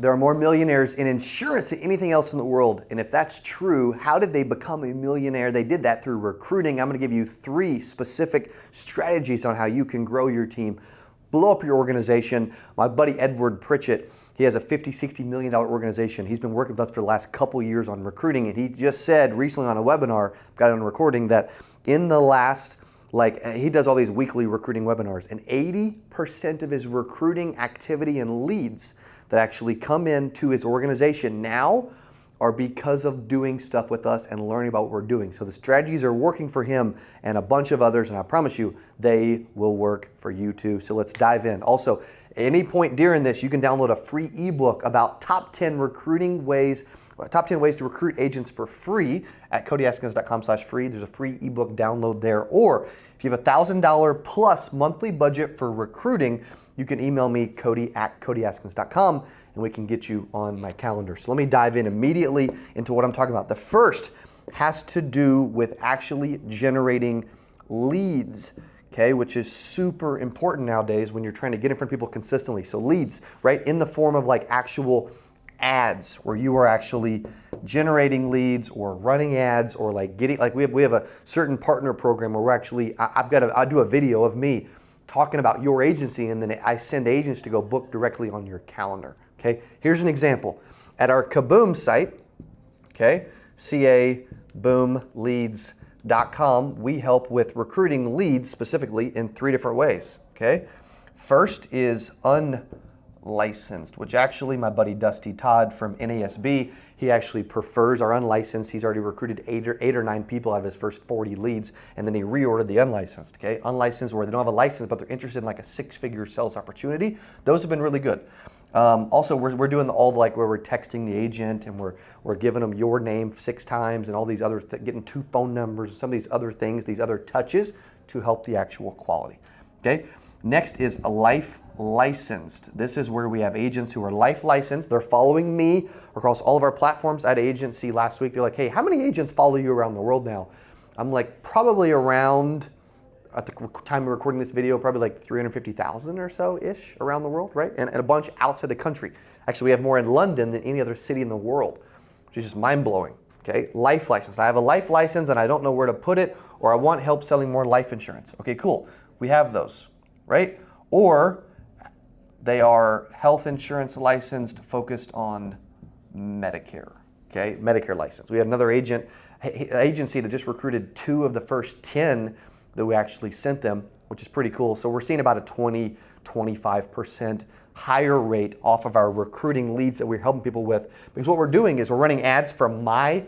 there are more millionaires in insurance than anything else in the world. And if that's true, how did they become a millionaire? They did that through recruiting. I'm going to give you 3 specific strategies on how you can grow your team, blow up your organization. My buddy Edward Pritchett, he has a $50-60 million organization. He's been working with us for the last couple years on recruiting, and he just said recently on a webinar, got it on recording, that in the last, he does all these weekly recruiting webinars, and 80% of his recruiting activity and leads that actually come into his organization now are because of doing stuff with us and learning about what we're doing. So the strategies are working for him and a bunch of others, and I promise you, they will work for you too. So let's dive in. Also, at any point during this, you can download a free ebook about top 10 ways to recruit agents for free at CodyAskins.com/free. There's a free ebook download there. Or if you have a $1,000 plus monthly budget for recruiting, you can email me, Cody@CodyAskins.com, and we can get you on my calendar. So let me dive in immediately into what I'm talking about. The first has to do with actually generating leads, okay, which is super important nowadays when you're trying to get in front of people consistently. So leads, right, in the form of actual ads, where you are actually generating leads or running ads, or getting, we have a certain partner program where we're actually, I do a video of me talking about your agency, and then I send agents to go book directly on your calendar. Okay, here's an example. At our Kaboom site, okay, caboomleads.com, we help with recruiting leads specifically in 3 different ways. Okay, first is unlicensed, which actually my buddy Dusty Todd from NASB, he actually prefers our unlicensed. He's already recruited 8 or 9 people out of his first 40 leads, and then he reordered the unlicensed. Okay, unlicensed where they don't have a license, but they're interested in a 6-figure sales opportunity. Those have been really good. Also, we're doing where we're texting the agent and we're giving them your name 6 times and all these other getting 2 phone numbers and some of these other things, these other touches to help the actual quality. Okay. Next is a life licensed. This is where we have agents who are life licensed. They're following me across all of our platforms. I had an agency last week. They're like, hey, how many agents follow you around the world now? I'm like, probably around, at the time of recording this video, probably 350,000 or so-ish around the world, right? And a bunch outside the country. Actually, we have more in London than any other city in the world, which is just mind-blowing, okay? Life license. I have a life license and I don't know where to put it, or I want help selling more life insurance. Okay, cool. We have those, right? Or they are health insurance licensed, focused on Medicare, okay? Medicare license. We had another agency that just recruited 2 of the first 10 that we actually sent them, which is pretty cool. So we're seeing about a 20-25% higher rate off of our recruiting leads that we're helping people with. Because what we're doing is we're running ads from my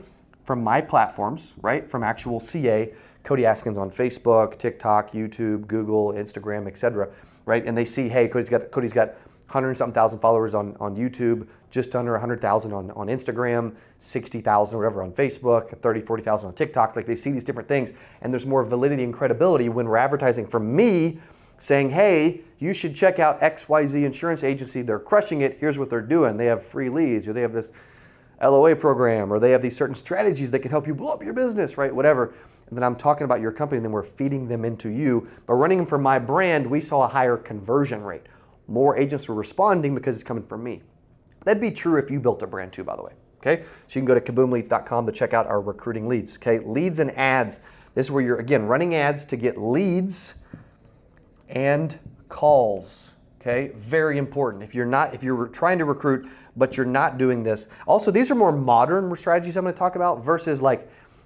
platforms, right? From actual CA, Cody Askins on Facebook, TikTok, YouTube, Google, Instagram, etc. Right? And they see, hey, Cody's got 100-something thousand followers on YouTube, just under 100,000 on Instagram, 60,000 or whatever on Facebook, 40,000 on TikTok. They see these different things, and there's more validity and credibility when we're advertising from me saying, hey, you should check out XYZ insurance agency. They're crushing it. Here's what they're doing. They have free leads, or they have this LOA program, or they have these certain strategies that can help you blow up your business, right? Whatever. And then I'm talking about your company, and then we're feeding them into you. But running them from my brand, we saw a higher conversion rate. More agents were responding because it's coming from me. That'd be true if you built a brand too, by the way. Okay, so you can go to kaboomleads.com to check out our recruiting leads. Okay, leads and ads. This is where you're, again, running ads to get leads and calls. Okay, very important. If you're trying to recruit, but you're not doing this. Also, these are more modern strategies I'm going to talk about versus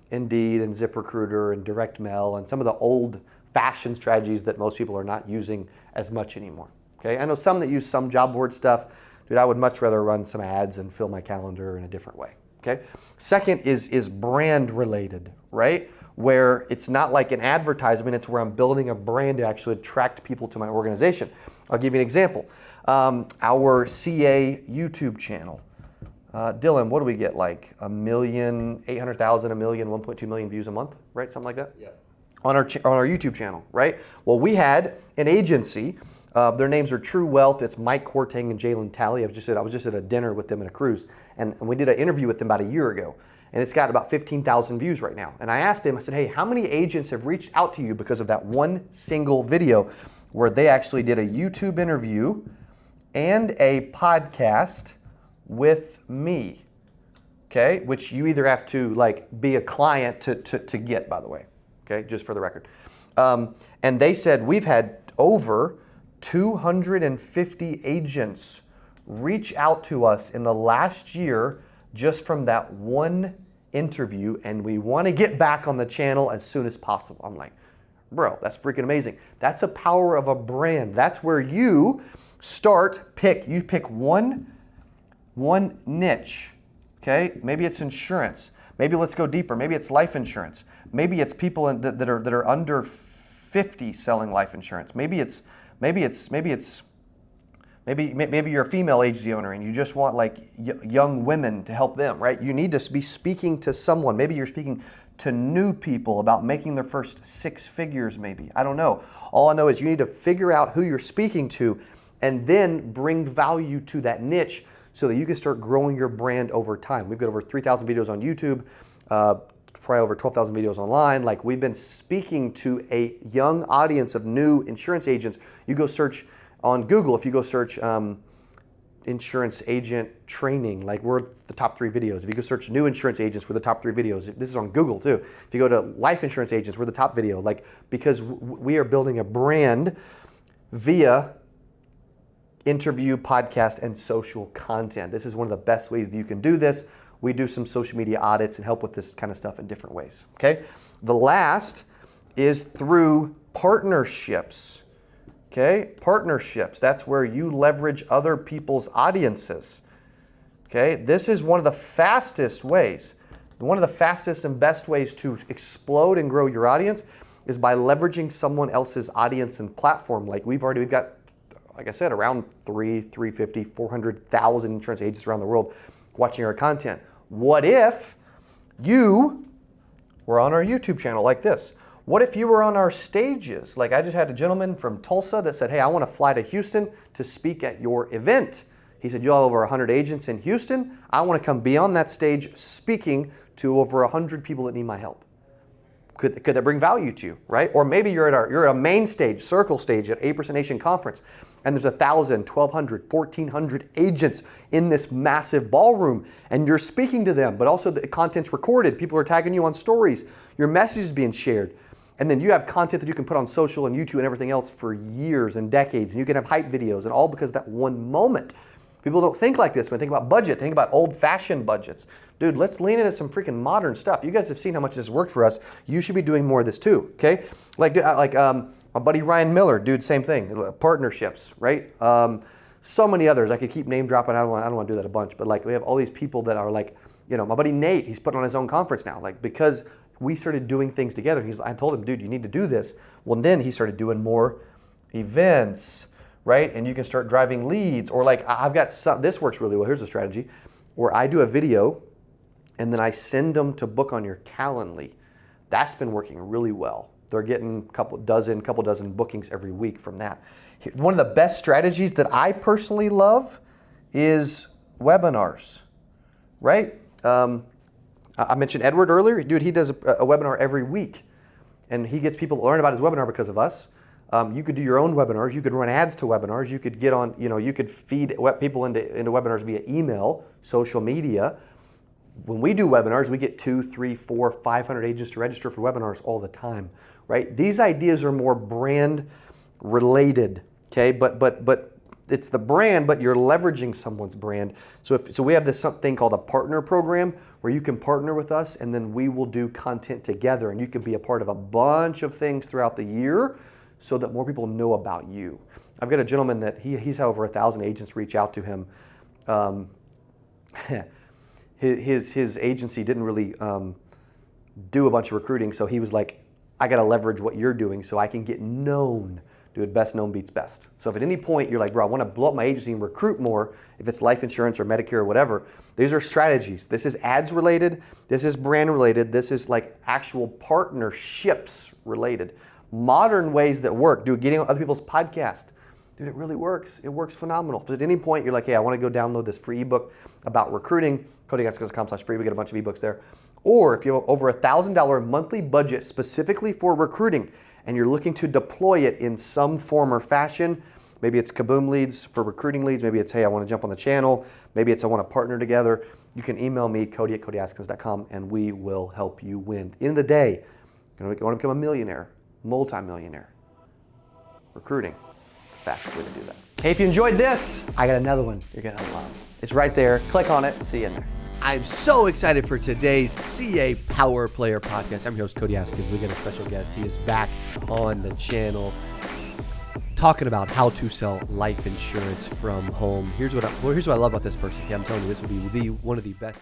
Indeed and ZipRecruiter and direct mail and some of the old fashioned strategies that most people are not using as much anymore. Okay, I know some that use some job board stuff. Dude, I would much rather run some ads and fill my calendar in a different way. Okay. Second is brand related, right? Where it's not like an advertisement, it's where I'm building a brand to actually attract people to my organization. I'll give you an example. Our CA YouTube channel. Dylan, what do we get? 1,800,000, 1 million, 1.2 million views a month, right? Something like that? Yeah. On our YouTube channel, right? Well, we had an agency. Their names are True Wealth. It's Mike Kortang and Jalen Talley. I was just at a dinner with them in a cruise, and we did an interview with them about a year ago, and it's got about 15,000 views right now. And I asked them, I said, hey, how many agents have reached out to you because of that one single video where they actually did a YouTube interview and a podcast with me. Okay, which you either have to like be a client to get, by the way. Okay, just for the record. And they said we've had over 250 agents reach out to us in the last year just from that one interview, and we want to get back on the channel as soon as possible. I'm like, bro, that's freaking amazing. That's a power of a brand. That's where you you pick one niche. Okay, maybe it's insurance. Maybe let's go deeper. Maybe it's life insurance. Maybe it's people that are under 50 selling life insurance. Maybe you're a female agency owner and you just want like young women to help them, right? You need to be speaking to someone. Maybe you're speaking to new people about making their first 6 figures. Maybe, I don't know. All I know is you need to figure out who you're speaking to, and then bring value to that niche, so that you can start growing your brand over time. We've got over 3,000 videos on YouTube, probably over 12,000 videos online. Like, we've been speaking to a young audience of new insurance agents. You go search on Google, if you go search insurance agent training, like we're the top 3 videos. If you go search new insurance agents, we're the top 3 videos. This is on Google too. If you go to life insurance agents, we're the top video. Like, because we are building a brand via interview, podcast, and social content. This is one of the best ways that you can do this. We do some social media audits and help with this kind of stuff in different ways, okay? The last is through partnerships, okay? Partnerships, that's where you leverage other people's audiences, okay? This is one of the fastest ways, one of the fastest and best ways to explode and grow your audience is by leveraging someone else's audience and platform. Like we've got, like I said, around 350, 400,000 insurance agents around the world watching our content. What if you were on our YouTube channel like this? What if you were on our stages? Like, I just had a gentleman from Tulsa that said, hey, I want to fly to Houston to speak at your event. He said, you have over 100 agents in Houston. I want to come be on that stage speaking to over 100 people that need my help. Could that bring value to you, right? Or maybe you're at a main stage, circle stage at 8% Nation Conference, and there's 1,000, 1,200, 1,400 agents in this massive ballroom, and you're speaking to them, but also the content's recorded. People are tagging you on stories. Your message is being shared. And then you have content that you can put on social and YouTube and everything else for years and decades, and you can have hype videos, and all because of that one moment. People don't think like this when they think about budget. They think about old-fashioned budgets. Dude, let's lean into some freaking modern stuff. You guys have seen how much this worked for us. You should be doing more of this too, okay? Like my buddy Ryan Miller, dude, same thing. Partnerships, right? So many others. I could keep name dropping. I don't want to do that a bunch, but like we have all these people that are like, you know, my buddy Nate, he's putting on his own conference now, like because we started doing things together. I told him, dude, you need to do this. Well, then he started doing more events, right? And you can start driving leads, or like I've got some, this works really well. Here's a strategy where I do a video and then I send them to book on your Calendly. That's been working really well. They're getting a couple dozen bookings every week from that. One of the best strategies that I personally love is webinars, right? I mentioned Edward earlier. Dude, he does a webinar every week, and he gets people to learn about his webinar because of us. You could do your own webinars. You could run ads to webinars. You could get on, you could feed people into webinars via email, social media. When we do webinars, we get 2, 3, 4, 500 agents to register for webinars all the time, right? These ideas are more brand related, okay? But it's the brand, but you're leveraging someone's brand. So we have this something called a partner program where you can partner with us, and then we will do content together, and you can be a part of a bunch of things throughout the year so that more people know about you. I've got a gentleman that he's had over 1,000 agents reach out to him. His agency didn't really do a bunch of recruiting, so he was like, I got to leverage what you're doing so I can get known. Dude, best known beats best. So if at any point you're like, bro, I want to blow up my agency and recruit more, if it's life insurance or Medicare or whatever, these are strategies. This is ads related, this is brand related, this is like actual partnerships related. Modern ways that work. Dude, getting on other people's podcasts. Dude, it really works. It works phenomenal. If at any point you're like, hey, I want to go download this free ebook about recruiting, CodyAskins.com/free, we get a bunch of ebooks there. Or if you have over $1,000 monthly budget specifically for recruiting and you're looking to deploy it in some form or fashion, Maybe it's Kaboom leads for recruiting leads. Maybe it's, hey, I want to jump on the channel. Maybe it's, I want to partner together. You can email me, Cody@CodyAskins.com, and we will help you win. At the end of the day, you want to become a millionaire, multi-millionaire. Recruiting, the fastest way to do that. Hey, if you enjoyed this, I got another one you're going to love. It's right there. Click on it. See you in there. I'm so excited for today's CA Power Player podcast. I'm your host, Cody Askins. We got a special guest. He is back on the channel talking about how to sell life insurance from home. Here's what I love about this person. Okay, I'm telling you, this will be one of the best.